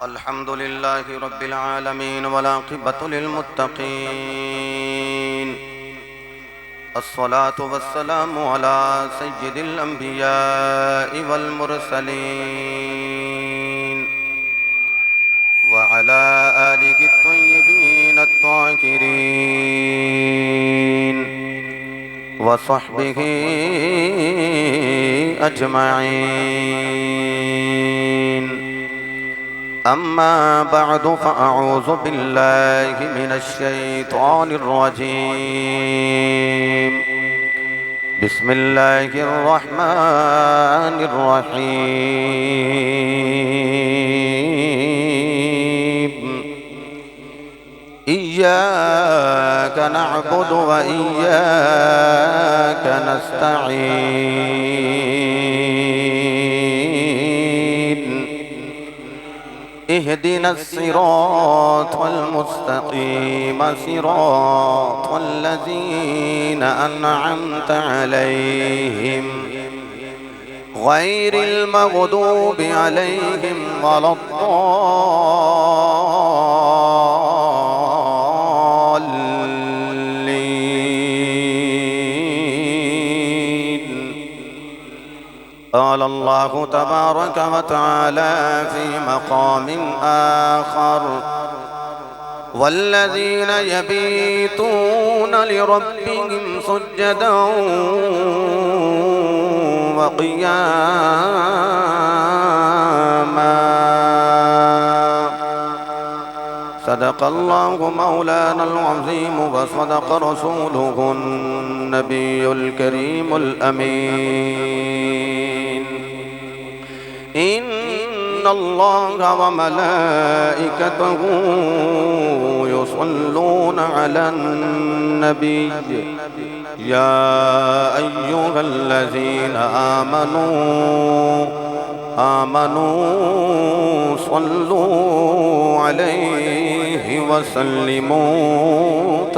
الحمد لله رب العالمين والعاقبة للمتقين الصلاة والسلام على سيد الأنبياء والمرسلين وعلى آله الطيبين الطاهرين وصحبه أجمعين. أما بعد فأعوذ بالله من الشيطان الرجيم. بسم الله الرحمن الرحيم. إياك نعبد وإياك نستعين. اهدنا الصراط المستقيم صراط الذين أنعمت عليهم غير المغضوب عليهم ولا قال الله تبارك وتعالى في مقام آخر: والذين يبيتون لربهم سجدا وقياما. صدق الله مولانا العظيم وصدق رسوله النبي الكريم الأمين. إن الله وملائكته يصلون على النبي يا أيها الذين آمنوا صلوا عليه وسلموا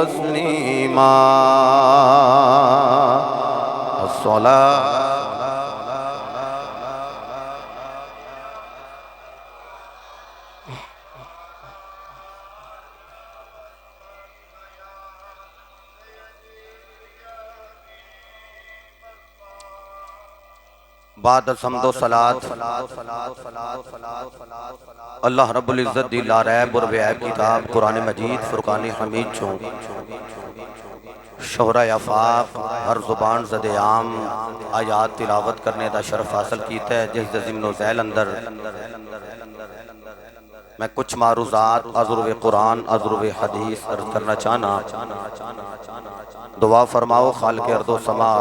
تسليما. الصلاة بعد حمد و صلاة اللہ رب العزت دی لا ریب اور بے عیب کتاب قرآن مجید فرقان حمید چوں شہرہ افاق ہر زبان زد عام آیات تلاوت کرنے دا شرف حاصل کیتا ہے، جس ضمن و ذیل اندر میں کچھ معروضات عذرو قرآن عذرو حدیث عرض کرنا چاہنا. دعا فرماؤ خالق ارض و سما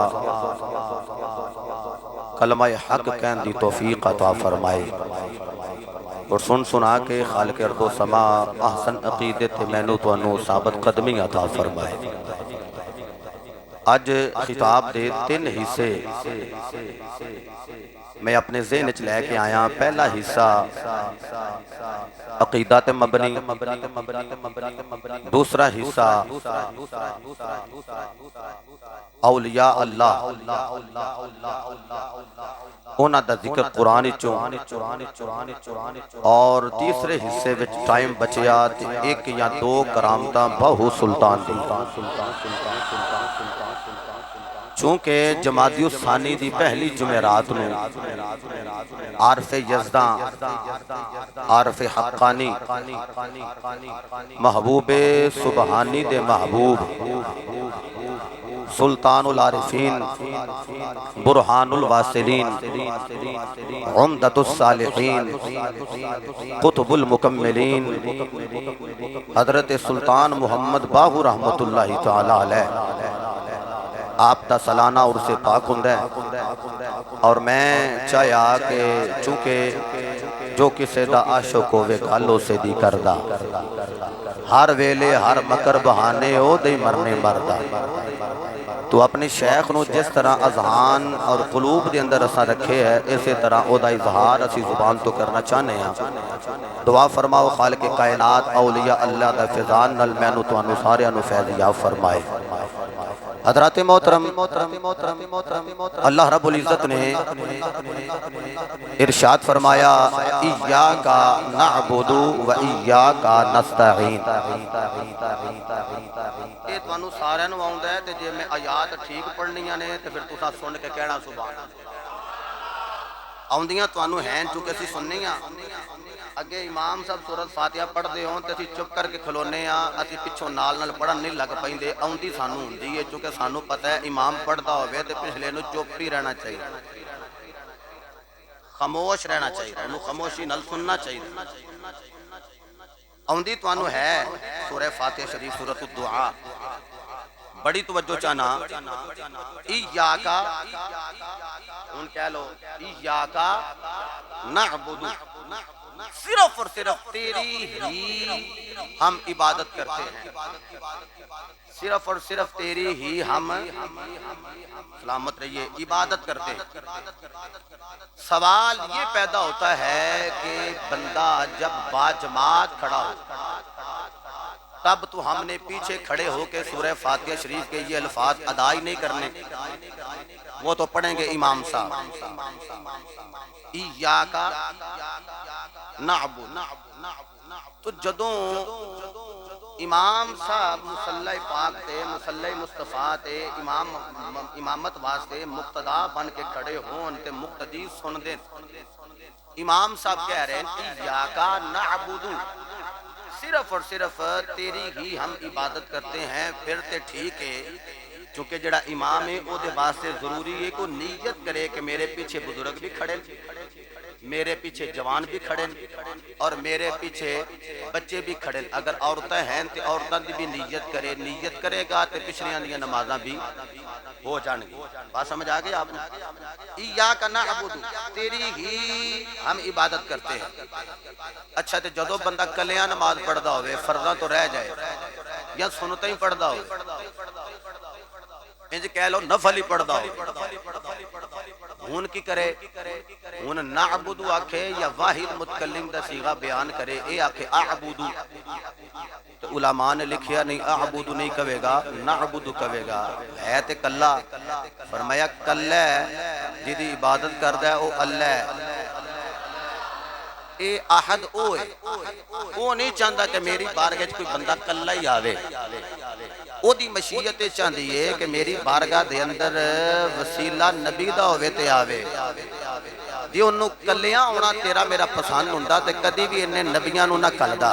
کلمہ حق کہن دی توفیق عطا فرمائے، اور سنا کے خالق ارض و سما احسن عقیدت مینو تو انو ثابت قدمی عطا فرمائے. اج خطاب دے 3 حصے میں اپنے ذہن وچ لے کے آیا. پہلا حصہ عقیدت مبنی، دوسرا حصہ اولیاء اللہ اونا دا ذکر قرآن چوں، اور تیسرے حصے وچ ٹائم بچیا 1 یا 2 کرامتاں بہو سلطان دی. چونکہ جمادی الثانی دی پہلی جمعرات میں عارف یزداں عارف حقانی محبوب سبحانی دے محبوب سلطان العارفین برہان الواصلین عمدۃ الصالحین قطب المکملین حضرت سلطان محمد باہو رحمت اللہ تعالی علیہ آپ تا سالانہ عرص پاک ہندہ ہے. اور میں چاہیا کہ چونکہ جو کسے دا عاشق ہوئے گھالوں سے دی کردہ ہر ویلے ہر مکر بہانے ہو دے مرنے مردہ، تو اپنی شیخ نو جس طرح اذہان اور قلوب دے اندر اسا رکھے ہے اسی طرح او دا اظہار اسی زبان تو کرنا چاہنے ہیں. دعا فرماؤ خالق کائنات اولیاء اللہ دا فضان نل مینو تو انو سارے انو فیض یا فرمائے. حضرات محترم، اللہ رب العزت نے ارشاد فرمایا ایاک نعبد و ایاک نستعین۔ یہ تانوں سارے نوں آوندا ہے تے جے میں آیات ٹھیک پڑھنیاں نے تے پھر تساں سن کے کہنا سبحان اللہ۔ آوندیاں تانوں ہیں چونکہ اسی سننیاں، اگے امام صاحب سورۃ فاتحہ پڑھدے ہون تے اسی چپ کر کے کھلونے ہاں، اسی پچھوں نال نال پڑھن نہیں لگ پیندے، آوندی سانوں ہوندی ہے چونکہ سانوں پتہ ہے امام پڑھدا ہوے تے پچھلے نوں چپ ہی رہنا چاہیے، خاموش رہنا چاہیے، انہوں خاموشی نال سننا چاہیے۔ آوندی تانوں ہے سورہ فاتحہ شریف سورۃ الدعاء، بڑی توجہ چاہنا ایاک، ان کہہ لو ایاک نعبد، صرف اور صرف تیری ہی ہم عبادت کرتے ہیں، صرف اور صرف تیری ہی ہم سلامت رہیے عبادت کرتے ہیں۔ سوال یہ پیدا ہوتا ہے کہ بندہ جب باجماعت کھڑا ہو تب تو ہم نے پیچھے کھڑے ہو کے سورہ فاتحہ شریف کے یہ الفاظ ادا ہی نہیں کرنے، وہ تو پڑھیں گے امام صاحب ایاک نعبد۔ تو جدوں امام صاحب مصلی پاک تے مصلی مصطفیٰ تے امامت واسطے مقتدا بن کے کھڑے ہون تے مقتدی سن دیں، امام صاحب کہہ رہے ہیں ایاک نعبد، صرف اور صرف تیری ہی ہم عبادت کرتے ہیں، پھر تے ٹھیک ہے چونکہ جڑا امام ہے او دے واسطے ضروری ہے کہ نیت کرے کہ میرے پیچھے بزرگ بھی کھڑے، میرے پیچھے جوان بھی کھڑے اور میرے پیچھے بچے بھی کھڑے، اگر عورتیں ہیں تو عورتیں بھی نیت کرے گا تو پچھلیاں دیاں نمازاں بھی ہو جان گی۔ بات سمجھ آگئی آپ نے؟ ایاک نعبد، تیری ہی ہم عبادت کرتے ہیں۔ اچھا تو جدو بندہ کلیاں نماز پڑھدا ہوئے، فرضاں تو رہ جائے یا سنتیں ہی پڑھدا ہوئے، انج کہہ لو نفل ہی پڑھدا ہوئے، ہون کی کرے؟ ہون نعبد آکھے یا واحد متکلم دا صیغہ بیان کرے، اے آکھے اعبد، تو علماء نے لکھیا نہیں اعبد نہیں کہے گا، نعبد کہے گا، ہے تے کلا، فرمایا کلا جدی عبادت کردا ہے او اللہ ہے، اے احد او ہے، وہ نہیں چاہتا کہ میری بارگاہ کوئی بندہ کلا ہی آوے، او دی مشیت چاہتی ہے کہ میری بارگاہ دے اندر وسیلہ نبی دا ہوئے تے آوے، جی انہوں کلیاں ہونا تیرا میرا پسند ہوندا تے کدی بھی انہیں نبیاں نو نہ کلدا،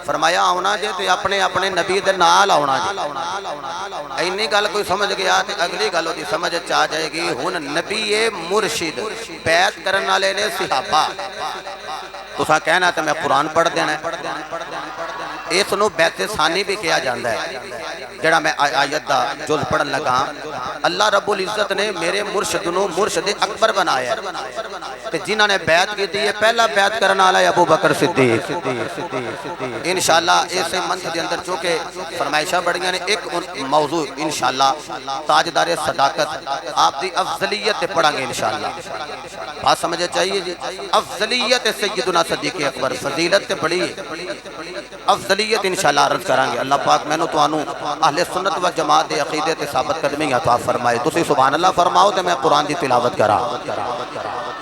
فرمایا آونا جے تے اپنے اپنے نبی دے نال آونا جے، اینی گل کوئی سمجھ گیا تے اگلی گل دی سمجھ چاہ جائے گی۔ ہن نبی مرشد بیعت کرن والے نے صحابہ، تساں کہنا تے میں قرآن پڑھ دینا ہے، اس نو بیعت ثانی بھی کیا جاندا ہے، جڑا میں آیت دا جز پڑھن لگا، اللہ رب العزت نے میرے مرشد نو مرشد اکبر بنایا ہے، کہ جنہاں نے بیعت کی دی ہے، پہلا بیعت کرنا والا ہے ابو بکر صدیق، انشاءاللہ اسے منتھ دے اندر چونکہ فرمائشہ بڑھیاں نے ایک موضوع انشاءاللہ تاجدار صداقت آپ دی افضلیت پڑھا گے انشاءاللہ، بات سمجھے چاہیے جی، افضلیت سیدنا صدیق اکبر، فضیلت بڑی افضلیت انشاءاللہ عرض کریں گے، اللہ پاک میں تو آنوں اہل سنت و جماعت دے عقیدے تے ثابت قدمی عطا فرمائے، تسی سبحان اللہ فرماؤ تے میں قرآن دی تلاوت کرا۔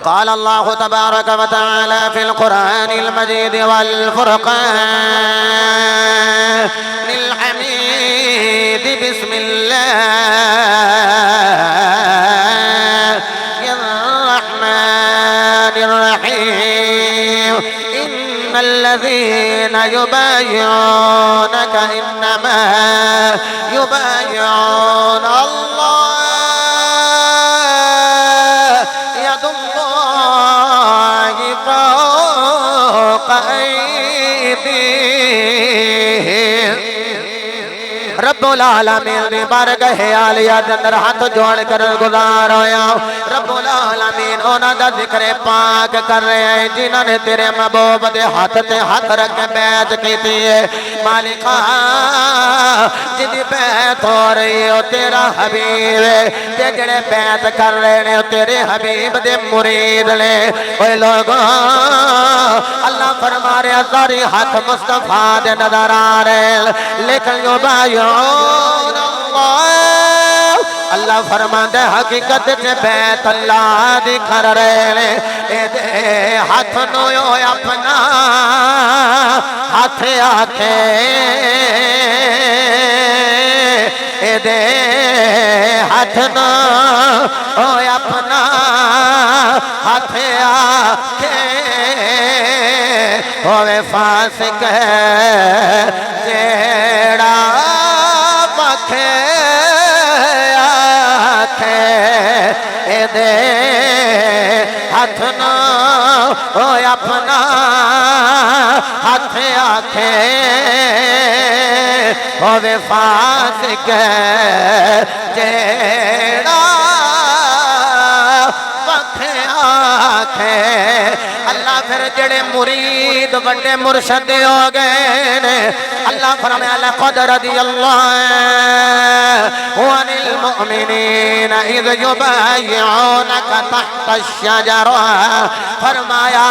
قال اللہ تبارک و تعالی فی القرآن المجید والفرقان الحمید بسم اللہ الرحمن الرحیم ان الذین یبایعونک انما یبایعون اللہ رب العالمین دی بارگاہ عالیہ دے اندر ہاتھ جوڑ کر گزار ہویا، رب العالمین انہاں دا ذکر پاک کر رہے ہیں جنہاں نے تیرے محبوب دے ہاتھ تے ہاتھ رکھ کے بیعت کیتی ہے، مالکا جدی بیعت ہو رہی ہے تیرا حبیب ہے، تے جڑے بیعت کر رہے ہیں تیرے حبیب دے مرید نے، اے لوگوں اللہ فرما رہے ساری ہاتھ مصطفیٰ دے نظر آ رہے لیکن یبایعون اللہ اللہ فرماندا ہے حقیقت تے بیت اللہ دی کر رہے نے اے دے ہاتھ نو اپنا ہاتھ آکھے اے دے ہاتھ نو اپنا ہاتھ آکھے ہوے فاسق جیڑا بکھے آکھے اے دے ہاتھ نو اپنا ہاتھ آکھے ہوے فاسق جیڑا بکھے آکھے اللہ پھر جڑے مرید بڑے مرشد ہو گئے نے اللہ فرمایا لقد رضی اللہ عن المؤمنین اذ یبایعونک تحت الشجرہ فرمایا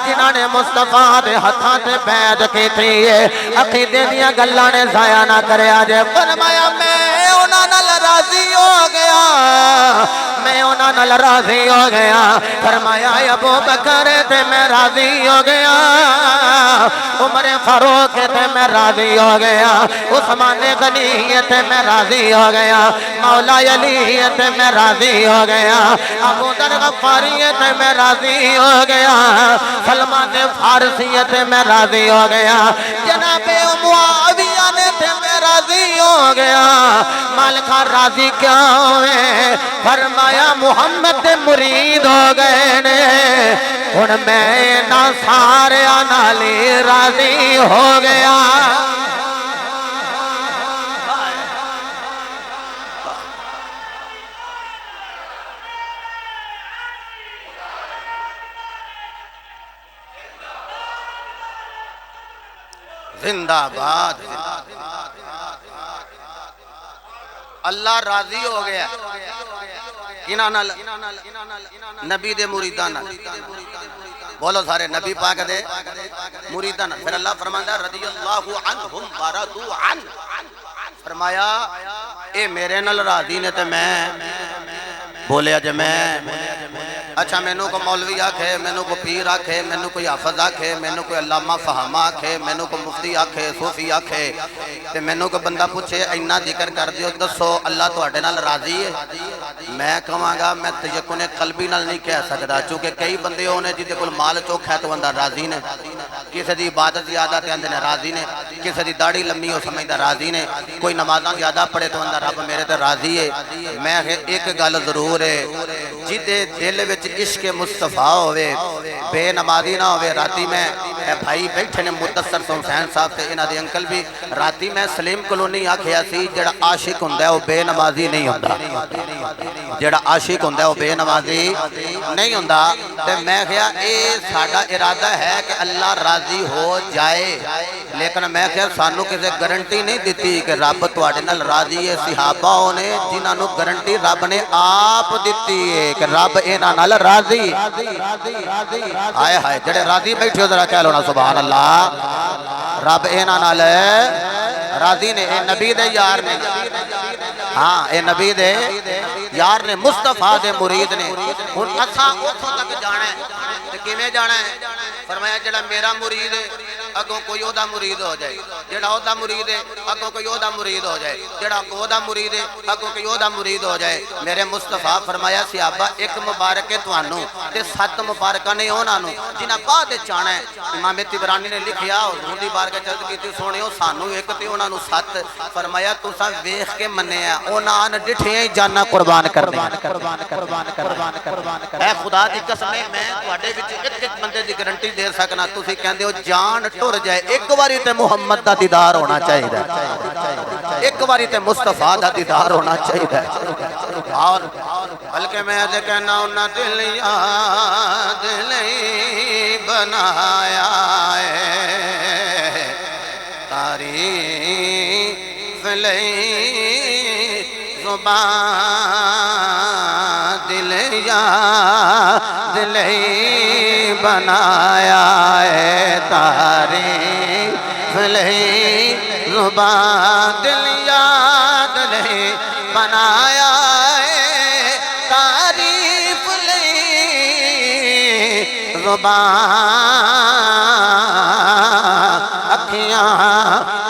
جنہاں نے مصطفیٰ دے ہتھاں تے بیعت کیتی ہے عقیدے دیاں گلاں نے ضائع نہ کریا جے فرمایا میں انہاں نال راضی ہو گیا میں انہاں نال راضی ہو گیا فرمایا ابو بکر تے میں راضی ہو گیا عمر فاروق تے میں راضی ہو گیا عثمان غنی تے میں راضی ہو گیا مولا علی تے میں راضی ہو گیا ابو ذر غفاری تے میں راضی ہو گیا سلمان فارسی تے میں راضی ہو گیا جناب معاویہ نے تے میں راضی ہو گیا مالکہ راضی کیا ہوئے فرمایا محمد دے مرید ہو گئے نے ہن میں نہ سارے نالی راضی ہو گیا زندہ باد اللہ راضی ہو گیا نبی دے مریداں نال بولو سارے نبی پاک دے مریداں نال پھر اللہ فرماندا ہے رضی اللہ عنہم ورضوا عن فرمایا اے میرے نال راضی نے تے میں بولیا جے میں اچھا مینوں کو مولوی آکھے مینوں کو پیر آکھے مینوں کوئی حافظ آکھے مینوں کوئی علامہ فہامہ آکھے مینوں کو مفتی آکھے صوفی آکھے تے مینوں کو بندہ پوچھے اینا ذکر کر دیو دسو اللہ تواڈے نال راضی ہے میں کہاں گا میں تیقن قلبی نال نہیں کہہ سکدا چونکہ کئی بندے ہونے جدے کول مال چوکھا ہے تو بندہ راضی نے کسی دی عبادت زیادہ تے اندے نے راضی نے کسی دی داڑھی لمبی ہو سمجھدا راضی نے کوئی نمازاں زیادہ پڑھے تو بندہ رب میرے تے راضی ہے میں ایک گل ضرور ہے جدے دل وچ عشق مصطفیٰ ہوئے بے نمازی نہ ہوئے راتی میں بھائی بیٹھے نے مدثر حسین صاحب تے انہاں دے انکل بھی راتی میں سلیم کلونی آکھیا سی جڑا عاشق ہوندا ہے او بے نمازی نہیں ہوندا جڑا عاشق ہوندا ہے او بے نمازی نہیں ہوندا تے میں کہیا اے ساڈا ارادہ ہے کہ اللہ راضی ہو جائے لیکن میں کہیا سانو کسے گارنٹی نہیں دتی کہ رب تواڈے نال راضی ہے صحابہ نے جنہاں نو گارنٹی رب نے آپ دتی ہے کہ رب انہاں نال راضی ہائے ہائے جڑے راضی بیٹھے ہو ذرا کہہ لو نا سبحان اللہ رب انہاں نال راضی نے اے نبی دے یار نے ہاں اے نبی دے یار نے مصطفیٰ دے مرید نے ہن اساں اوتھوں تک جانا ہے تے کیویں جانا ہے فرمایا جڑا میرا مرید ہے اگوں کوئی اودا مرید ہو جائے جڑا اودا مرید ہے اگوں کوئی اودا مرید ہو جائے جڑا اودا مرید ہے اگوں کوئی اودا مرید ہو جائے میرے مصطفیٰ فرمایا صحابہ ایک مبارک ہے تانوں تے 7 مبارکاں نے انہاں نوں جنہاں بعد وچ آنا ہے امام طبرانی نے لکھیا حضور دی بارگاہ چ عرض کیتی سونیو سانوں ایک تے انہاں نوں 7 فرمایا تساں ویکھ کے منیا انہاں نے ڈٹھیاں ہی جاناں قربان کرنی اے خدا دی قسم میں تواڈے وچ ایک بندے دی گارنٹی دے سکنا تسی کہندے ہو جان ٹر جائے ایک باری تے محمد دا دیدار ہونا چاہیے ایک باری تے مصطفیٰ دا دیدار ہونا چاہیے اور بلکہ میں تے کہنا انہاں دل یاد نہیں بنایا ہے تعریف لئی زبان دل یاد لئی بنایا ہے تعریف لئی زبان دل یاد لئی بنایا زبان اکھیاں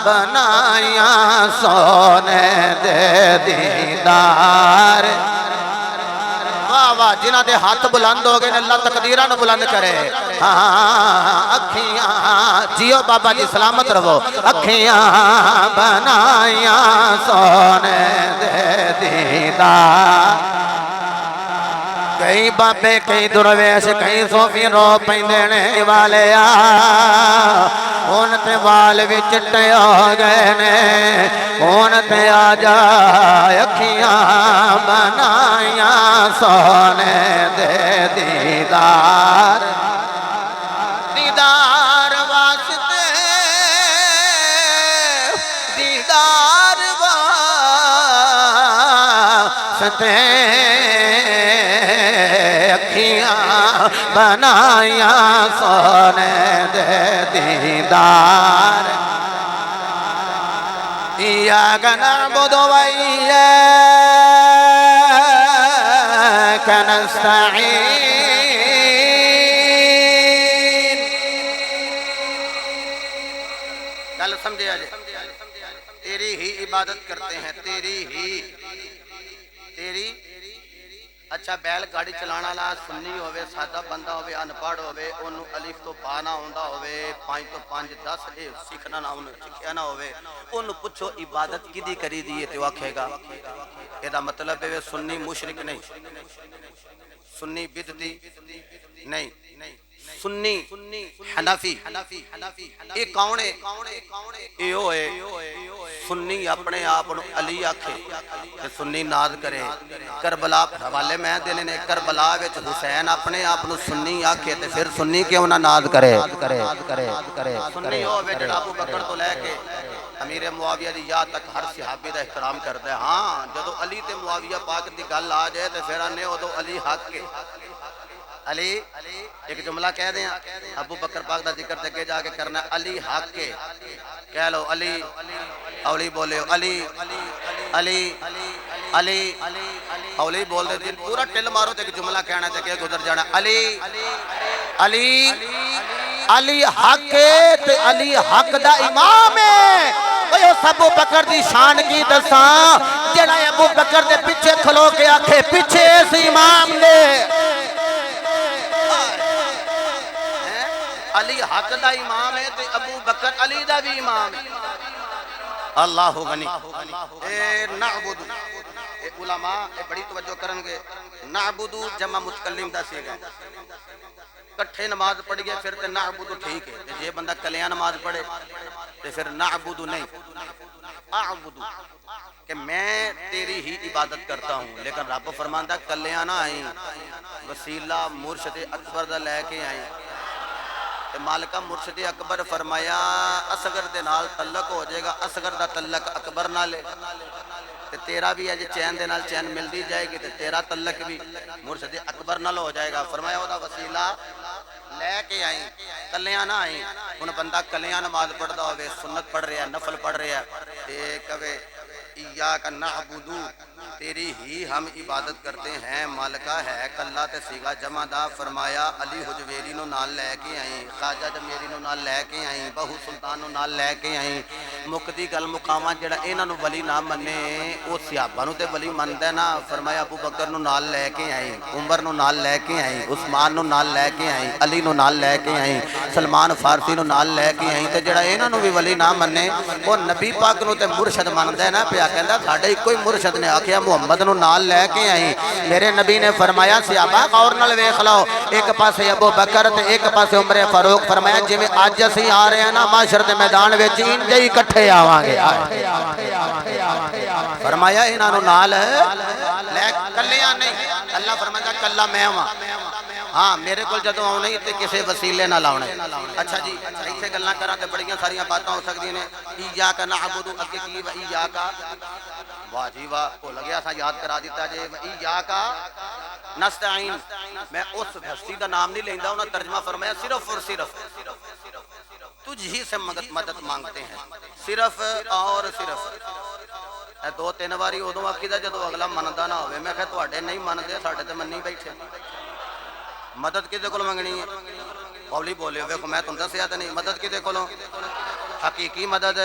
بنائیاں سونے دے دیدار واہ واہ جنہ دے ہاتھ بلند ہو گئے اللہ تقدیرہ نو بلند کرے ہاں اکھیاں جیو بابا جی سلامت رہو اکھیاں بنائیاں سونے دے دیدار کئی بابے کئی درویش کئی صوفی رو پیندنے والے ہون تے وال بھی چٹے ہو گئے نے ہون تے آ جا اکھیاں بنائیاں سونے دے دیدار دیدار واسطے دیدار واسطے اکھیاں بنائیاں سونے دے دیدار ایاک نعبد و ایاک نستعین گل سمجھے آجے تیری ہی عبادت کرتے ہیں تیری اچھا بیل گاڑی چلانا لا سنی ہوئے سادہ بندہ ہوئے انپڑھ ہوئے انہوں الف تو بانا ہوندہ ہوئے 5 تو 5 10 سیکھنا نہ انہوں سیکھیا نہ ہوئے انہوں پوچھو عبادت کی دی کری دیئے تو آکھے گا یہ دا مطلب ہے سنی مشرک نہیں سنی بدعتی نہیں سنی حنفی یہ کون ہے یہ ہوئے سنی اپنے آپ علی آکھے کہ سنی ناز کرے کربلا حوالے میں دینے نے کربلا وچ حسین اپنے آپ سنی آکھے تے پھر سنی کیوں نہ ناز کرے سنی ہوئے جڑا ابو بکر تو لے کے امیر معاویہ دی یاد تک ہر صحابی دا احترام کرتا ہے ہاں جدو علی تے معاویہ پاک دی گل آ جائے تے پھر آنے ادو علی حق کے علی ایک جملہ کہہ دیں ابو بکر پاک دا ذکر تکے جا کے کرنا علی حق کے کہہ لو علی اولی بولے علی علی علی اولی بول دے دن پورا ٹل مارو تے ایک جملہ کہنا تے کہ گزر جانا علی علی علی حق کے تے علی حق دا امام ہے اس ابو بکر دی شان کی دساں جڑا ابو بکر دے پیچھے کھلو کے آکھے پیچھے اس امام نے علی حق دا امام ہے تے ابو بکر علی دا بھی امام ہے اللہ غنی نعبد علماء بڑی توجہ کرن گے نعبد جمع متکلم دا سی گئے کٹھے نماز پڑھ گئے پھر تے نعبد ٹھیک ہے یہ بندہ کلیاں نماز پڑھے تے پھر نعبد نہیں اعبد کہ میں تیری ہی عبادت کرتا ہوں لیکن رب فرماندہ کلیاں نہ آئیں وسیلہ مرشد اکبر دا لے کے آئیں مالکہ مرشد اکبر فرمایا اصغر دے نال تعلق ہو جائے گا اصغر دا تعلق اکبر نہ لے تیرا بھی ہے جی چین دے نال چین مل دی جائے گی تیرا تعلق بھی مرشد اکبر نال ہو جائے گا فرمایا وہ دا وسیلہ لے کے آئیں کلیاں نہ آئیں ان بندہ کلیاں نماز پڑھ دا ہوئے سنت پڑھ رہا ہے نفل پڑھ رہا ہے ایک ہوئے ایاک نعبد تیری ہی ہم عبادت کرتے ہیں مالکہ ہے کلہ تے سیگا جمع دا فرمایا علی حجویری نو نال لے کے آئیں خواجہ جمیری نو نال لے کے آئیں بہو سلطان نو نال لے کے آئیں مقدی گل مقامہ جڑا اینا نو ولی نہ منے او صحابہ نو تے ولی مندے نا فرمایا ابو بکر نو نال لے کے آئیں عمر نو نال لے کے آئیں عثمان نو نال لے کے آئیں علی نو نال لے کے آئیں سلمان فارسی نو نال لے کے آئیں تے جڑا اینا نو بھی ولی نہ منے او نبی پاک نو تے مرشد مندے نا پیا کہندا ساڈے کوئی مرشد نے آکھیا محمد نو نال لے کے آئیں میرے نبی نے فرمایا صحابہ غور نال ویکھ لو ایک پاسے ابو بکر تے ایک پاسے عمر فاروق فرمایا جویں اج اسی آ رہے ہیں نا معاشر دے میدان وچ انج ہی اکٹھے آواں گے فرمایا انہاں نو نال لے کلیاں نہیں اللہ فرماتا کلا میں ہاں ہاں میرے کول جدوں آونا ہی تے کسے وسیلے نہ لاونا اچھا جی ایتھے گلاں کراں تے بڑیاں ساریاں باتاں ہو سکدیاں نے ایاک نعبد اگے کی و ایاک واہ جی واہ بھول گیا سا یاد کرا دیتا جے و ایاک نستعین میں اس ہستی دا نام نہیں لیندا انہاں ترجمہ فرمایا صرف اور صرف تجھ ہی سے مدد مانگتے ہیں صرف اور صرف دو تین باری ادو آخی دا جدو اگلا مندا نہ ہوئے میں کہ تواڈے نہیں مندے ساڈے تے منی بیٹھے مدد کدے کولوں منگنی ہے قولی بولے ویکھو میں تم دسیا تے نہیں مدد کدے کولوں حقیقی مدد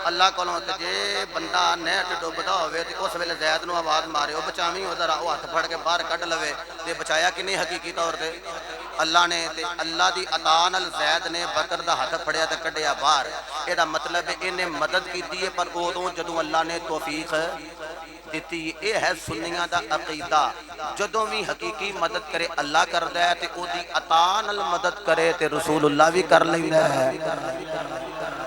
اللہ کولوں تے جے بندہ نیٹ ڈوبدا ہوے تے اس ویلے زید نو آواز مارے او بچاویں ادھر او ہاتھ پھڑ کے باہر کڈ لوے تے بچایا کہ نہیں حقیقی طور تے اللہ نے تے اللہ دی عطا نال زید نے بکر دا ہاتھ پھڑیا تے کڈیا باہر اے دا مطلب ہے انہیں مدد کیتی ہے پر اودوں جدوں اللہ نے توفیق دیتی اے ہے سنیاں دا عقیدہ جدوں بھی حقیقی مدد کرے اللہ کردا ہے تے او دی عطا نال مدد کرے تے رسول اللہ بھی کر لیندا ہے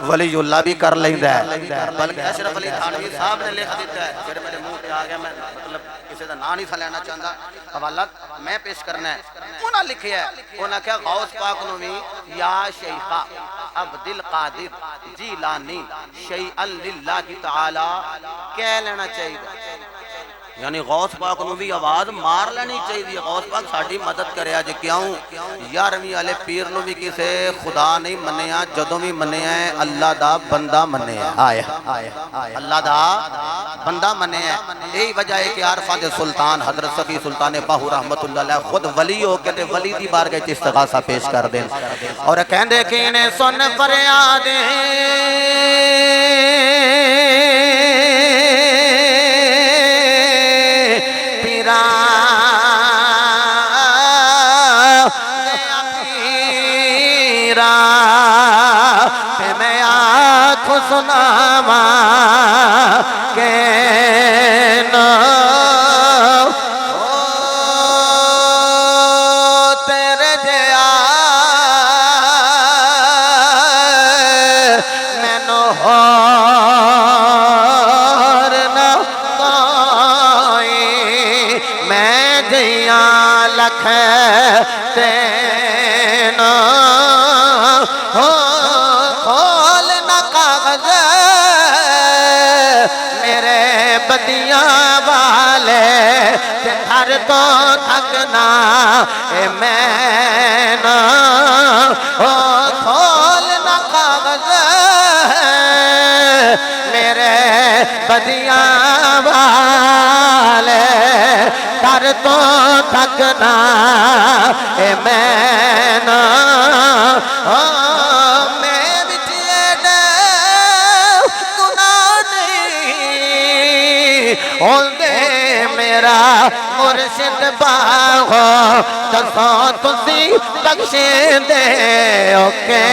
ولی اللہ بھی کر لیندا ہے بلکہ اشرف علی تھانوی صاحب نے لکھ دیتا ہے جڑے میرے منہ پہ آ گیا میں مطلب کسی دا نام نہیں لینا چاہتا حوالہ میں پیش کرنا ہے انہاں لکھیا ہے انہاں کہا غوث پاک نو بھی یا شیخہ عبد القادر جیلانی شیئا للہ تعالی کہہ لینا چاہیے یعنی غوث پاک نو بھی آواز مار لینی چاہیے غوث پاک ساڑھی مدد کرے آج کیوں یارویں والے پیر نو بھی کسے خدا نہیں منیا جدوں بھی منیا ہے اللہ دا بندہ منیا آیا اللہ دا بندہ منیا ہے یہی وجہ ہے کہ عارفہ دے سلطان حضرت سخی سلطان باہو رحمت اللہ علیہ خود ولی ہو کے ولی دی بارگاہ وچ استغاثہ پیش کر دیں اور کہندے کہ انہیں سن فریادیں میں آنکھ سناوا کہ تیرے جیا مینو ہور نہ کوئی میں جیاں لکھ تینو بدیاں والے گھر تو تھکنا میں نہ کھولنا کاغذ میرے بدیاں والے گھر تو تھکنا میں نہ ہوندے میرا مرشد باغو تسو تسی بخشیں دے اوکے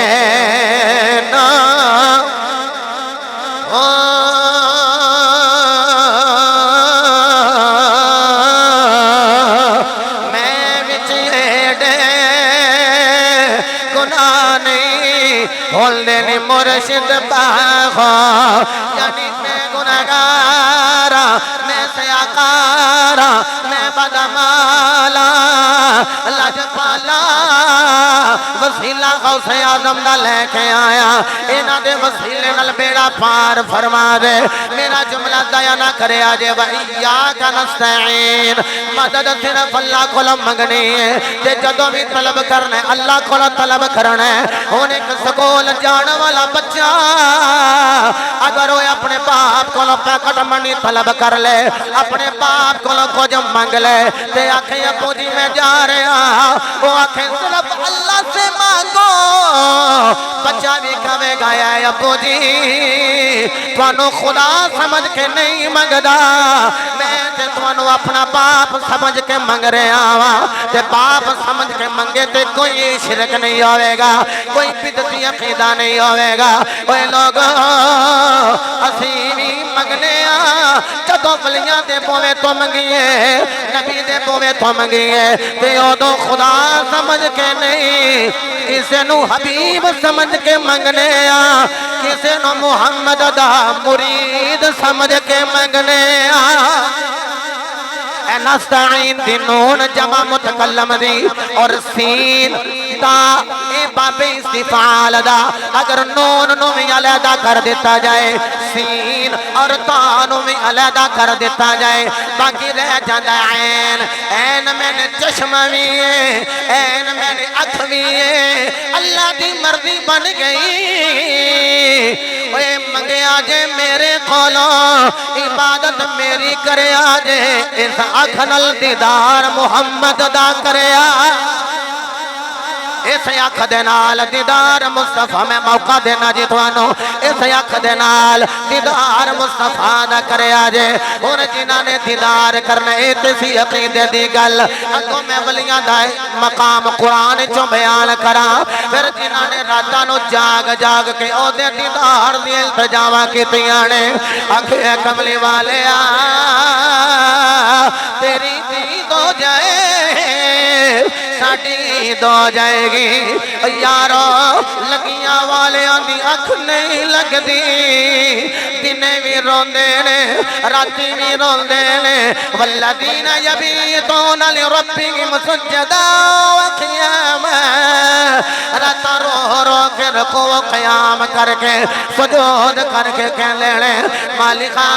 نا میں وچ ایڈے گناہ نہیں ہوندے نی مرشد باغو یعنی میں گناہگارا میں سیاکارا میں بدمالا لجپالا وسیلہ غوث اعظم دا لے کے آیا انہاں دے وسیلے نال بیڑا پار فرما دے میرا جملہ ضائع نہ کرے آجے وَإِيَّاكَ نَسْتَعِينُ مدد صرف اللہ کو منگنی ہے تے جدوں بھی طلب کرنے اللہ کو طلب کرنے انہیں سکول جان والا بچہ اگر وہ اپنے باپ کو پیکٹ منی طلب کر لے اپنے باپ کو کچھ منگ لے تے آنکھیں ابو جی میں جا رہے ہیں وہ آنکھیں صرف اللہ سے مانگو بچہ بھی کھوے گایا ہے ابو جی توانو خدا سمجھ کے نہیں منگدا میں تے توانو اپنا باپ سمجھ کے منگ رہے ہیں تے باپ سمجھ کے منگے تے کوئی شرک نہیں ہوئے گا کوئی بدعتی عقیدہ نہیں ہوئے گا اوے لوگ اسیوی منگنے جدوں ولیاں دے پوے تو منگیے نبی دے پوے تو منگیے تے ادوں خدا سمجھ کے نہیں کسے نو حبیب سمجھ کے منگنے کسے نو محمد دا مرید سمجھ کے منگنے نستعین دی نون جمع متکلم دی اور سین تا اے باب استفعال دا اگر نون نو بھی علیحدہ کر دیتا جائے سین اور تا نو بھی علیحدہ کر دیتا جائے باقی رہ جاندہ عین میں نے چشم بھی ہے عین میں نے اکھ بھی ہے اللہ دی مرضی بن گئی اے منگے آجے میرے قولوں عبادت میری کرے آجے اس اکھ نل دیدار محمد دا کرے آجے اس اکھ دے نال دیدار مصطفی میں موقع دینا جی تھانوں اس اکھ دے نال دیدار مصطفی دا کریا جے ہن جنہاں نے دیدار کرنا اے تے سی عقیدے دی گل اگوں میں ولیاں دا مقام قرآن چوں بیان کراں پھر جنہاں نے راتاں نو جاگ جاگ کے او دے دیدار دی التجاواں کیتیاں نے آکھے کملی والیا تیری دید ہو جائے ساڈی عید ہو جائے گی یارو لگیاں والیاں دی اکھ نہیں لگدی دنے بھی روندے نے راتی بھی روندے نے والذین یبیتون لربہم سجدا وقیاما رات رو رو کے رکوع و قیام کر کے سجود کر کے کہنے لے مالکا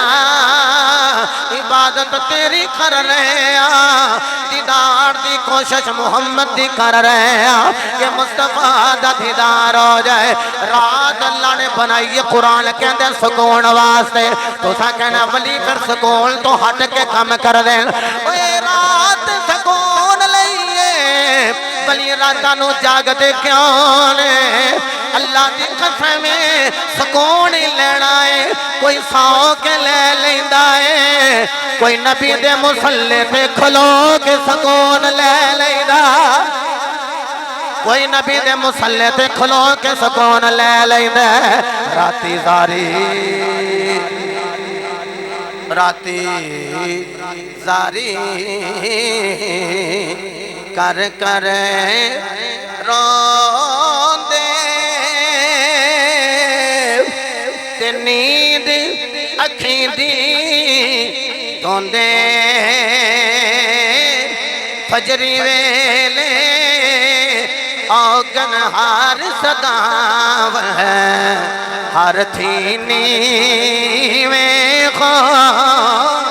عبادت تیری کر رہے ہیں دیدار دی کوشش محمد دی کر رہے ہیں کہ مصطفیٰ دا دیدار ہو جائے رات اللہ نے بنائی قرآن کے اندر سکون واسطے تو سا کہنا ولی پھر سکون تو ہٹ کے کم کر دیں اے رات سکون لئیے ولی راتانو جاگ دے کیوں نے اللہ دی قسم سکون ہی لینا ہے کوئی سو کے لے لیندہ ہے کوئی نبی دے مسلح پہ کھلو کے سکون لے لیندہ کوئی نبی دے مسلح پہ کھلو کے سکون لے لیندہ راتی زاری کر کر روندے تے نیند اکھیں دی دھوندے فجری ویلے آگن ہار صداو ہے ہر تھینی میں خواہ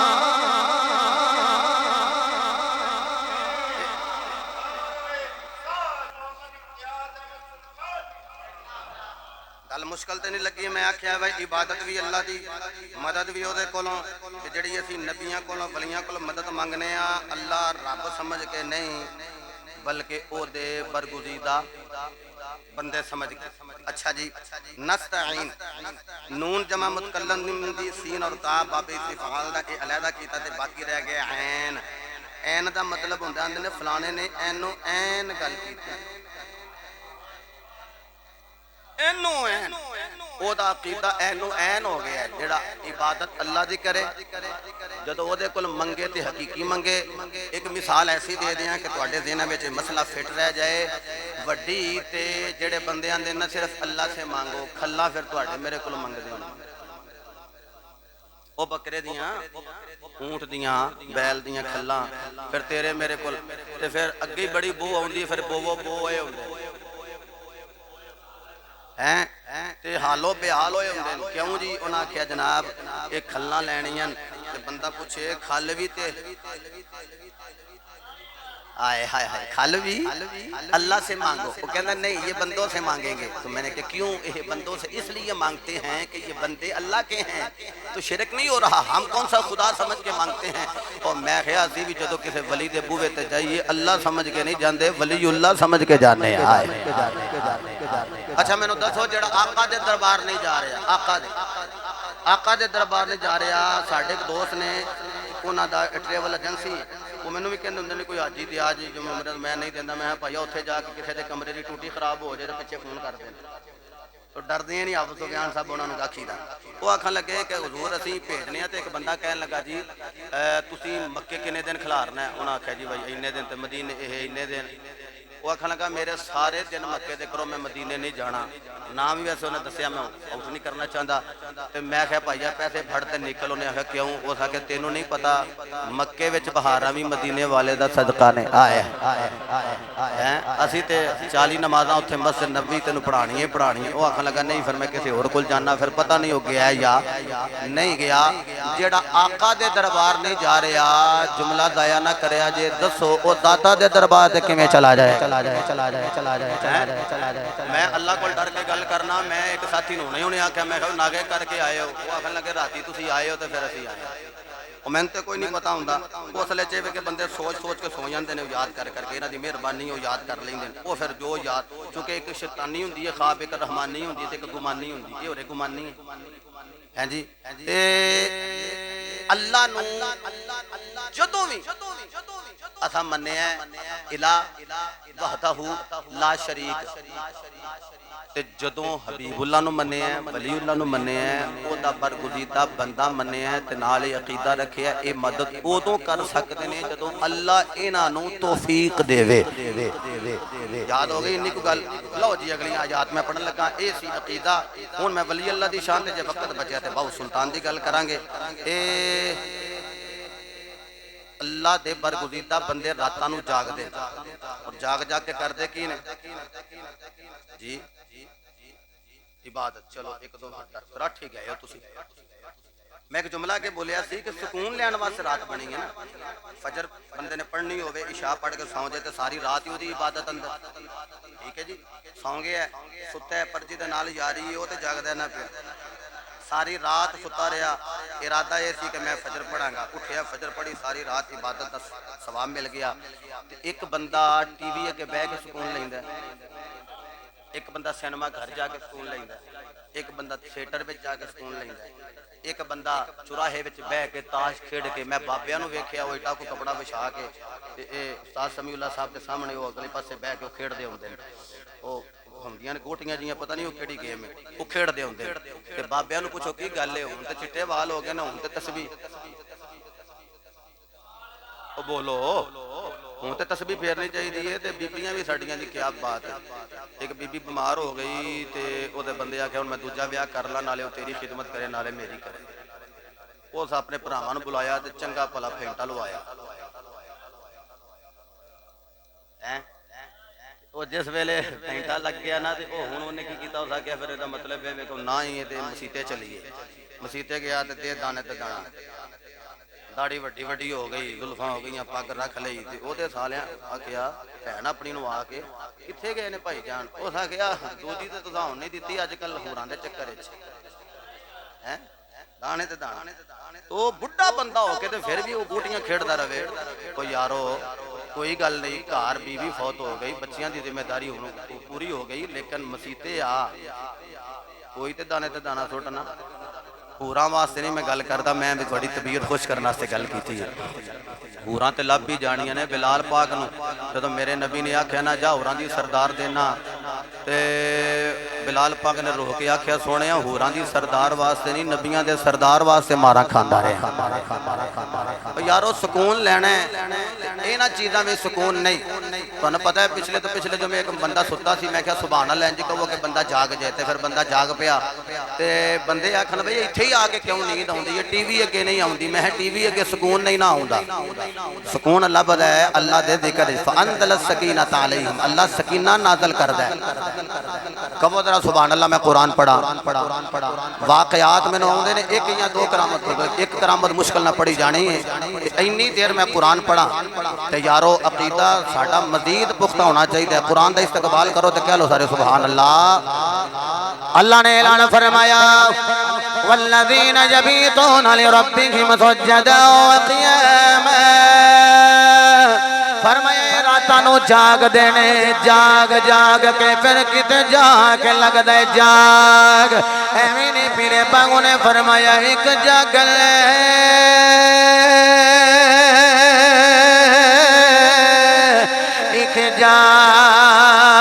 مشکل تے نہیں لگی میں آکھیا ہے بھائی عبادت بھی اللہ دی مدد بھی اودے کولوں کہ جڑی اسی نبیاں کولوں ولیاں کولوں مدد منگنے آ اللہ رب سمجھ کے نہیں بلکہ او دے برگزیدہ بندے سمجھ کے اچھا جی نستعین نون جمع متکلم دی سین اور تا باب استفعال دا اے علیحدہ کیتا تے باقی رہ گیا عین عین دا مطلب ہوندا اندر نے فلانے نے اینو عین گل کیتی اینو این او دا عقیدہ اینو این ہو گیا ہے جڑا عبادت اللہ دی کرے جدو او دے کل منگے تے حقیقی منگے ایک مثال ایسی دے دیاں کہ تواڈے ذہن وچ مسئلہ فٹ رہ جائے وڈی تے جڑے بندے آندے نہ صرف اللہ سے مانگو کھلا پھر تواڈے میرے کل منگ دے او بکرے دیاں اونٹ دیاں بیل دیاں کھلا پھر تیرے میرے کل تے پھر اگے بڑی بو آوندی پھر بو اے ہوندے تے حالو بے حال ہوئے ہوندے کیوں جی انہاں کیا جناب ایک کھلنا لینی ہیں تے بندہ پوچھے کھل بھی تے آئے ہائے ہائے کھل بھی اللہ سے مانگو وہ کہنا نہیں یہ بندوں سے مانگیں گے تو میں نے کہا کیوں یہ بندوں سے اس لیے مانگتے ہیں کہ یہ بندے اللہ کے ہیں تو شرک نہیں ہو رہا ہم کون سا خدا سمجھ کے مانگتے ہیں اور میں خیال سی بھی جدو کسی ولی دے بوے تے جائیے اللہ سمجھ کے نہیں جاندے ولی اللہ سمجھ کے جانے آئے اچھا میں نے دسو جڑا آقا دے دربار نہیں جا رہا آقا دے دربار نہیں جا رہا ساڑھے ایک دوست نے انہاں دا ٹریول ایجنسی وہ میں نے بھی کہنے ہوندے کوئی حاجی دیا جی جو میں نہیں دینا میں بھائیا اتھے جا کے کسی دے کمرے دی ٹوٹی خراب ہو جائے تو پیچھے فون کر دیں تو ڈر دیں نہیں آپ سفیان صاحب انہوں نے آکھی دا وہ آکھن لگے کہ حضور اسی بھیجنے ہیں تو ایک بندہ کہنے لگا جی تسی مکے کنے دن کھلارنا ہے انہوں نے آکھا جی بھائی اینے دن تے مدینے اینے دن وہ آکھن لگا میرے سارے دن مکے دے کرو میں مدینے نہیں جانا نام بھی ویسے انہیں دسیا میں آؤٹ نہیں کرنا چاہتا تو میں کہا بھائیا پیسے بھڑتے نکل انہیں آکھا کیوں وہ سا کہ تینوں نہیں پتا مکے وچ بہارا بھی مدینے والے دا صدقہ نے آئے اسی تے 40 نمازاں اتھے مسجد نبوی تینوں پڑھانی ہے وہ آکھن لگا نہیں پھر میں کسی اور کل جاننا پھر پتہ نہیں ہو گیا یا نہیں گیا جیڑا آقا دے دربار نہیں جا رہا جملہ ضائع نہ کریا جے دسو او داتا دے دربار دے کیویں چلا جائے میں اللہ کو ڈر کے گل کرنا میں ایک ساتھی نوں نہیں آکھیا میں کہا ناگے کر کے آئے ہو وہ آکھن لگے راتی تسی آئے ہو تے پھر اسی آئے میں تے کوئی نہیں پتا ہوندا اس لے چے کہ بندے سوچ سوچ کے سو جاندے نے یاد کر کر کے انہاں دی مہربانی او یاد کر لیندے او پھر جو یاد چونکہ ایک شیطانی ہوندی ہے خواب ایک رحمانی ہوندی ہے تے ایک گمانی ہوندی ہے یہ اور گمانی ہے ہیں جی تے اللہ نو جدوں وی اساں منیا الہ وحدہ لا شریک تے جدوں حبیب اللہ نو منیا ولی اللہ نو منیا او دا برگزیدہ بندہ منیا تے نال عقیدہ رکھیا اے مدد اودوں کر سکدے نے جدوں اللہ انہاں نو توفیق دیوے یاد ہو گئی انی کو گل لو جی اگلی آیات میں پڑھن لگا اے سی عقیدہ ہن میں ولی اللہ دی شان تے جے وقت بچیا تے باو سلطان دی گل کران گے اے اللہ دے برگزیدہ بندے راتاں نو جاگ دے اور جاگ جاگ کے کر دے کی نے جی عبادت چلو ایک دو منٹ رٹ ہی گئے ہو تسی میں ایک جملہ کے بولیا سی کہ سکون لین واسطے رات بنی ہے نا فجر بندے نے پڑھنی ہوئے عشاء پڑھ کے سو جائے تے ساری رات ہی دی عبادت اندر ٹھیک ہے جی سو گیا ہے ستا ہے پرجی دے نال یاری ہو تے جاگ دے نہ پھر ساری رات ستا رہا ارادہ یہ سی کہ میں فجر پڑھاں گا اٹھیا فجر پڑھی ساری رات عبادت دا ثواب مل گیا ایک بندہ ٹی وی اگے بیٹھ کے سکون لیندا ہے ایک بندہ سینما گھر جا کے سکون لیندا ہے ایک بندہ تھیٹر وچ جا کے سکون لیندا ہے ایک بندہ چوراہے وچ بیٹھ کے تاش کھیڈ کے میں بابیاں نو ویکھیا او ایٹا کو کپڑا وچھا کے تے اے استاد سمیع اللہ صاحب دے سامنے او اگلے پاسے بیٹھ کے کھیڈ دے ہوندے او ہوندیاں نے گوٹیاں جیاں پتہ نہیں او کیڑی گیم ہے او کھیڈ دے ہوندے تے بابیاں نو پوچھو کی گل ہے ہن تے چٹے وال ہو گئے نا ہن تے تسبیح او بولو ہوں تے تسبیح پھیرنی چاہیے تے بیبیاں بھی ساڈیاں دی کیا بات ہے ایک بی بی بیمار ہو گئی تے او دے بندے آکھیا ہن میں دوجا بیاہ کر لاں نالے او تیری خدمت کرے نالے میری کرے اس اپنے بھراواں نو بلایا تے چنگا بھلا پھینٹا لوایا او جس ویلے پھینٹا لگ گیا نا تے او ہن اونے کی کیتا اس آکھیا پھر دا مطلب ہے کہ نہ ہی تے مسیتے چلیے مسیتے گیا تے دے دانے تے دانا داڑھی وڈی وڈی ہو گئی زلفاں ہو گئیاں پگ رکھ لئی تے او دے سالیاں آکھیا بہن اپنی نو آ کے کتھے گئے نے بھائی جان اس آکھیا دوجی تے تساں ہن نہیں دتی اج کل ہوراں دے چکر وچ ہیں دانے تے دانے تو بڈھا بندہ ہو کے تے پھر بھی وہ گوٹیاں کھیڈدا رہے او یارو کوئی گل نہیں گھر بیوی فوت ہو گئی بچیاں دی ذمہ داری پوری ہو گئی لیکن مسیتے آ کوئی تے دانے تے دانا سٹنا ہوراں واسطے نہیں میں گل کردا میں بھی تھوڑی طبیعت خوش کرنے واسطے گل کیتی ہے ہوراں تے لب بھی جانیاں نے بلال پاک نو جدوں میرے نبی نے آکھیا نا جا ہوراں دی سردار دینا تے بلال پاک نے روح کے آکھیا سونیا ہوراں دی سردار واسطے نہیں نبیاں دے سردار واسطے مارا کھاندا رہا یارو سکون لینا ہے انہاں چیزاں میں سکون نہیں تانوں پتہ ہے پچھلے جو میں ایک بندہ ستا سی میں کہا سبحان اللہ انج کہو کہ بندہ جاگ جائے تے پھر بندہ جاگ پیا تے بندے آکھن بھئی ایتھے ہی آ کے کیوں نیند آوندی ہے ٹی وی اگے نہیں آوندی میں ٹی وی اگے سکون نہیں نہ آوندا سکون اللہ پتہ ہے اللہ دے ذکر فانزل السکینۃ علیہم اللہ سکینہ نازل کردا ہے کہو ذرا سبحان اللہ میں قرآن پڑھا واقعات میں آوندے نے ایک یا دو کرامت ایک کرامت مشکل نہ پڑھی جانی ہے اتنی دیر میں قرآن پڑھا تے یارو عقیدہ ساڈا مزید پختہ ہونا چاہیے قرآن دا استقبال کرو تے کہہ لو سارے سبحان اللہ اللہ نے اعلان فرمایا والذین یبیتون لربہم سجدا وقیاما فرمایا راتاں نو جاگ دینے جاگ جاگ کے پھر کتے جا کے لگ دے جاگ ایویں نہیں پیرے باغوں نے فرمایا ایک جاگ لے ایک جاگ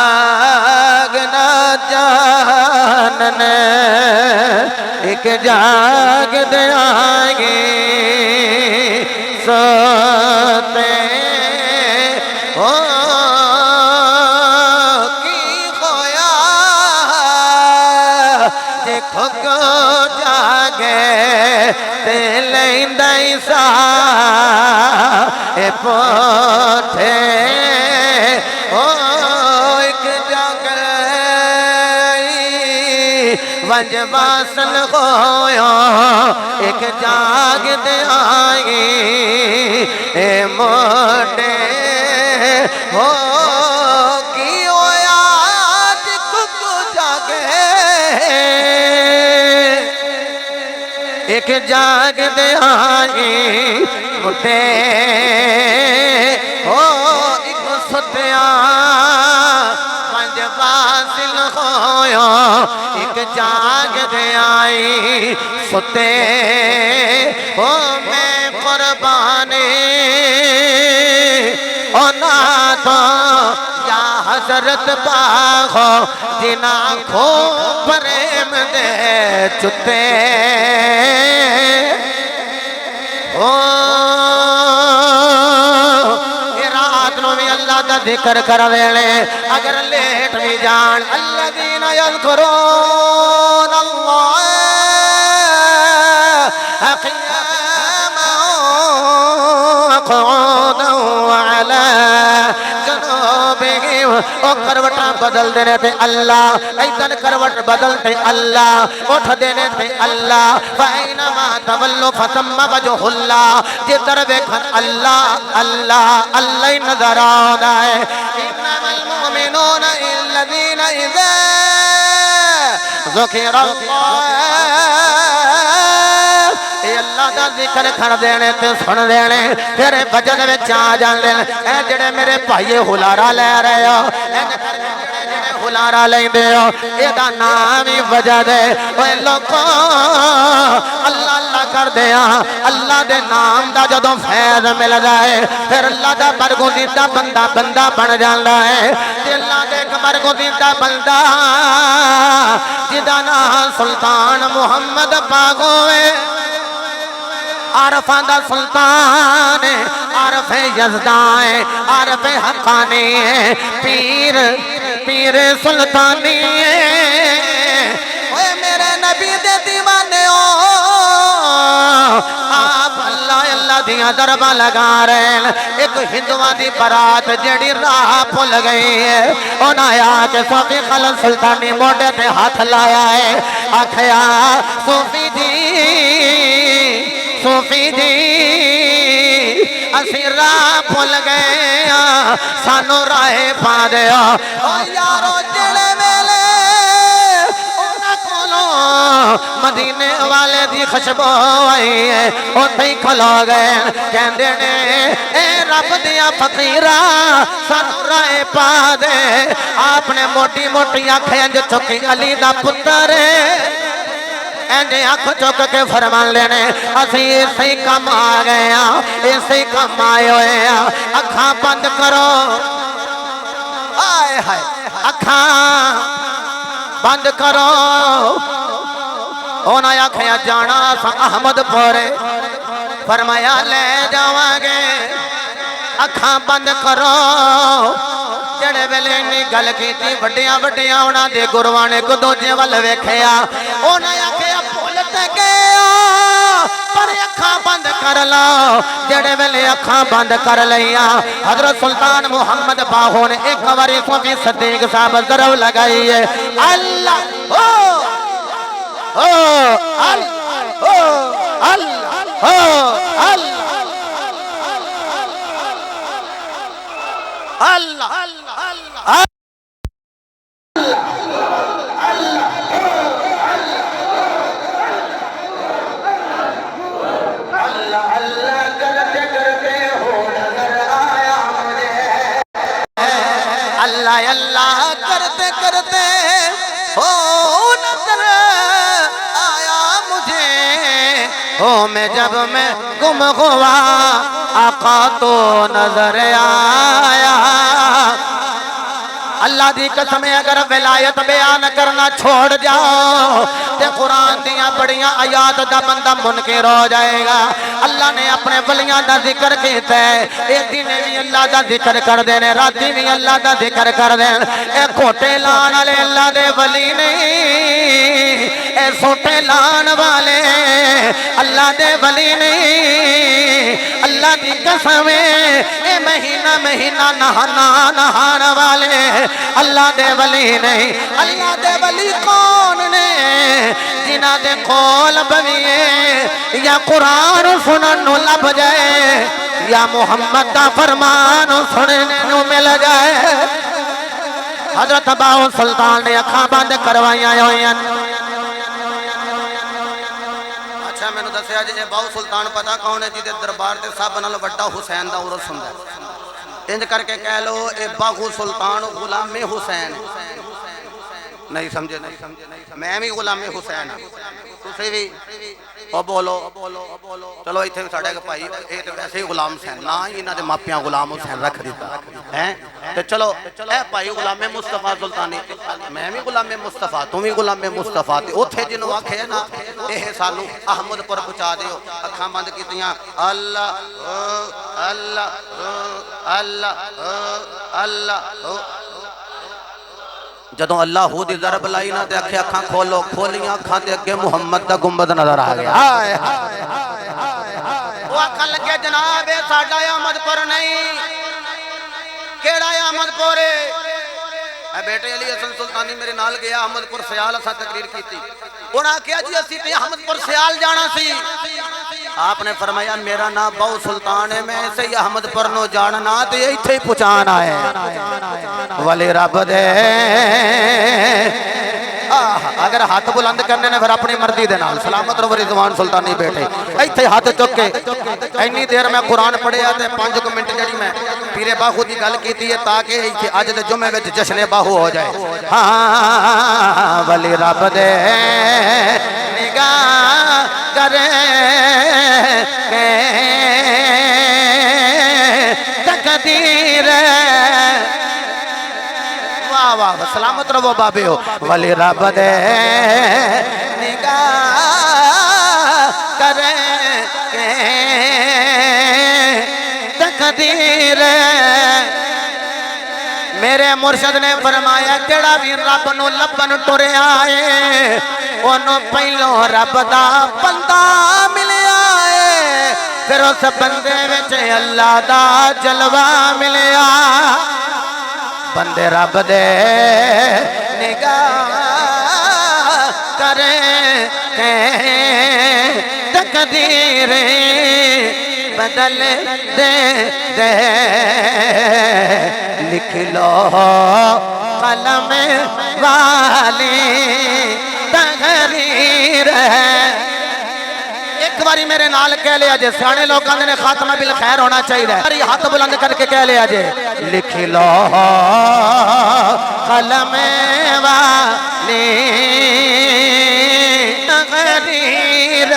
نہ جاننے ایک جاگ دے آگے سوتے کی خویا دیکھو کو جاگے تے لیندائی سا اے پوٹھے ایک جاگے ونج باسل ہویا ایک جاگ دے آئی اے موٹے ہو کی ہویا جکو کو جاگے ایک جاگ دے آئی مٹے ہو ایک ستیا پنج واصل ہویا ایک جاگ دے آئی ستے ہو میں قربانی اونا تو یا حضرت باغو جنا کھو پریم دے چتے رات نو بھی اللہ دا ذکر کر ویلے اگر لیٹ بھی جان الذین یذکرون اللہ قیاما قعودا وعلا جنوبہم او کروٹاں بدل دینے تھے اللہ ایدن کروٹ بدل تھے اللہ اٹھ دینے تھے اللہ فَإِنَمَا تَوَلُّ فَثَمَّ وَجْهُ اللَّهِ جدر بیکھن اللہ اللہ اللہ ہی نظر آنا ہے إِنَّمَا الْمُؤْمِنُونَ الَّذِينَ إِذَا ذُكِرَ اللَّهُ اے اللہ دا ذکر کر دینے تے سن دینے تیرے بجن میں چاہ جان دینے اے جڑے میرے بھائیے ہلارا لے رہے ہو اے جڑے ہلارا لے دے ہو اے دا نامی وجہ دے اے لوگوں اللہ اللہ کر دیا اللہ دے نام دا جدوں فیض مل جائے پھر اللہ دا برگزیدہ بندہ بندہ بن جاندہ ہے تے اللہ دے برگزیدہ بندہ جدا نام سلطان محمد پاگوے عارفان دا سلطان ہے عارف یزدان ہے عارف حقانی ہے پیر سلطانی ہے اے میرے نبی دے دیوانے ہو آپ اللہ اللہ دیا دربہ لگا رہے ہیں ایک ہندوہ دی برات جڑی راہ پھول گئی ہے انہاں آیا کہ صوفی خلل سلطانی موڑے پہ ہاتھ لایا ہے آکھیا صوفی جی اسی راہ پھول گئے سانو راہ پا دیا او یارو جڑے ویلے اونا کولو مدینے والے دی خشبو آئی ہے او تھی کھلو گئے کہندے نے اے رب دیا فقیرہ سانو راہ پا دے آپ نے موٹی موٹی آنکھیں جو چکی علی دا پتر ہے اینجے آنکھ چک کے فرمان لینے اسی اسی کم آ گئے اسی کم آئے ہوئے اکھاں بند کرو آئے ہائے اکھاں بند کرو اونا آنکھیں جانا سا احمد پورے فرمایا لے جاؤں گے اکھاں بند کرو جڑے ویلے نہیں گل کیتی وڈیاں وڈیاں انہاں دے گروانے کو دوجے ول ویکھیا انہاں آکھیا بھولتے گئے پر اکھاں بند کر لو جڑے ویلے اکھاں بند کر لیاں حضرت سلطان محمد باہو نے ایک واری صوفی صدیق صاحب ضرب لگائی ہے اللہ اللہ اللہ کرتے کرتے ہو نظر آیا مجھے ہو میں جب میں گم ہوا آقا تو نظر آیا اللہ دی قسم اگر ولایت بیان کرنا چھوڑ جاؤ تے قرآن دیاں بڑیاں آیات دا بندہ منکر ہو جائے گا اللہ نے اپنے ولیاں دا ذکر کیتا ہے اے دن بھی اللہ دا ذکر کر دینے راتی بھی اللہ دا ذکر کر دینے اے کھوٹے لان والے اللہ دے ولی نہیں اے سوٹے لان والے اللہ دے ولی نہیں اللہ دی قسم اے مہینہ مہینہ نہان والے اللہ دے ولی نہیں اللہ دے ولی کون نے جنہ دے کول بویے یا قرآن سنن نو لب جائے یا محمد دا فرمان سننے نو مل جائے حضرت باہو سلطان نے اکھاں بند کروائیاں ہوئیں اچھا میں دسیا جی باؤ سلطان پتہ کون ہے جی دربار تے سب نال وڈا حسین دا عرس ہوندا ہے انج کر کے کہہ لو اے باغو سلطان غلام حسین نہیں سمجھے میں بھی غلام حسین تسی بھی او بولو چلو ایتھے ساڈے کے بھائی اے تے ویسے ہی غلام حسین نا ہی انہاں دے ماپیاں غلام حسین رکھ دیتا ہیں تے چلو اے بھائی غلام مصطفیٰ سلطانی میں بھی غلام مصطفیٰ تم بھی غلام مصطفیٰ تے اوتھے جنوں آکھے نا اے سانو احمد پر پہنچا دیو اکھاں بند کیتیاں اللہ اللہ اللہ اللہ جدوں اللہ ہو دی ضرب لائی نا تے اکھے اکھاں کھولو کھولیاں اکھاں تے اگے محمد دا گنبد نظر آ گیا وہ اکھاں لگے جناب اے ساڈا احمد پور نہیں کیڑا احمد پور اے بیٹے علی حسن سلطانی میرے نال گیا احمد پور سیال اساں تقریر کیتی انہاں کہیا جی اسی تے احمد پور سیال جانا سی آپ نے فرمایا میرا نام باؤ سلطان ہے میں اسے احمد پور نو جاننا تے ایتھے ہی پہنچانا ہے ولی رب دے اگر ہاتھ بلند کرنے نے پھر اپنی مرضی دے نال سلامت رو رضوان سلطانی بیٹھے ایتھے ہاتھ چک کے اینی دیر میں قرآن پڑھیا تے 5 منٹ جڑی میں پیر باہو دی گل کیتی ہے تاکہ ایتھے اج دے جمعے وچ جشن باہو ہو جائے ہاں ولی رب دے نگاہ کرے کہ تقدیر واہ واہ سلامت رہو بابے ہو ولی رب دے نگاہ کرے کہ تقدیر میرے مرشد نے فرمایا جڑا بھی رب نو لبن ٹریا ہے انہوں پہلو رب دا بندہ ملیا ہے پھر اس بندے وچ اللہ دا جلوہ ملیا بندے رب دے نگاہ کرے کہ تقدیر بدل دے لکھ لو قلم والی تقریر ایک باری میرے نال کہہ لیا جے سیانے لوگ نے خاتمہ بالخیر ہونا چاہیے ہاتھ بلند کر کے کہہ لیا جے لکھ لو قلم والی تقریر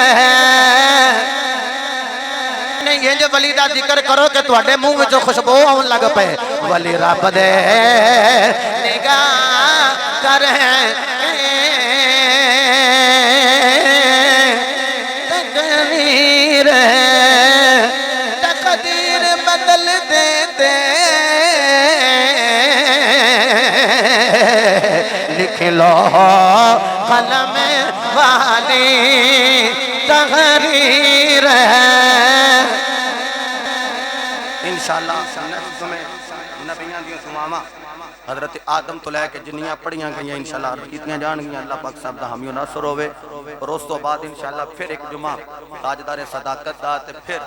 یہ جو ولی دا ذکر کرو کہ تواڈے منہ وچ خوشبو آن لگ پے ولی رب دے نگاہ کرے تقدیر تقدیر بدل دے لکھ لو قلم والی تقریر انشاءاللہ نبیان دی سمامہ حضرت آدم تو لے کے جنیاں پڑھیاں گئیاں انشاءاللہ کیتیاں جان گئیاں اللہ پاک صاحب دا حامی و ناصر ہوئے اور اس تو بعد انشاءاللہ پھر ایک جمعہ تاجدار صداقت دا تے پھر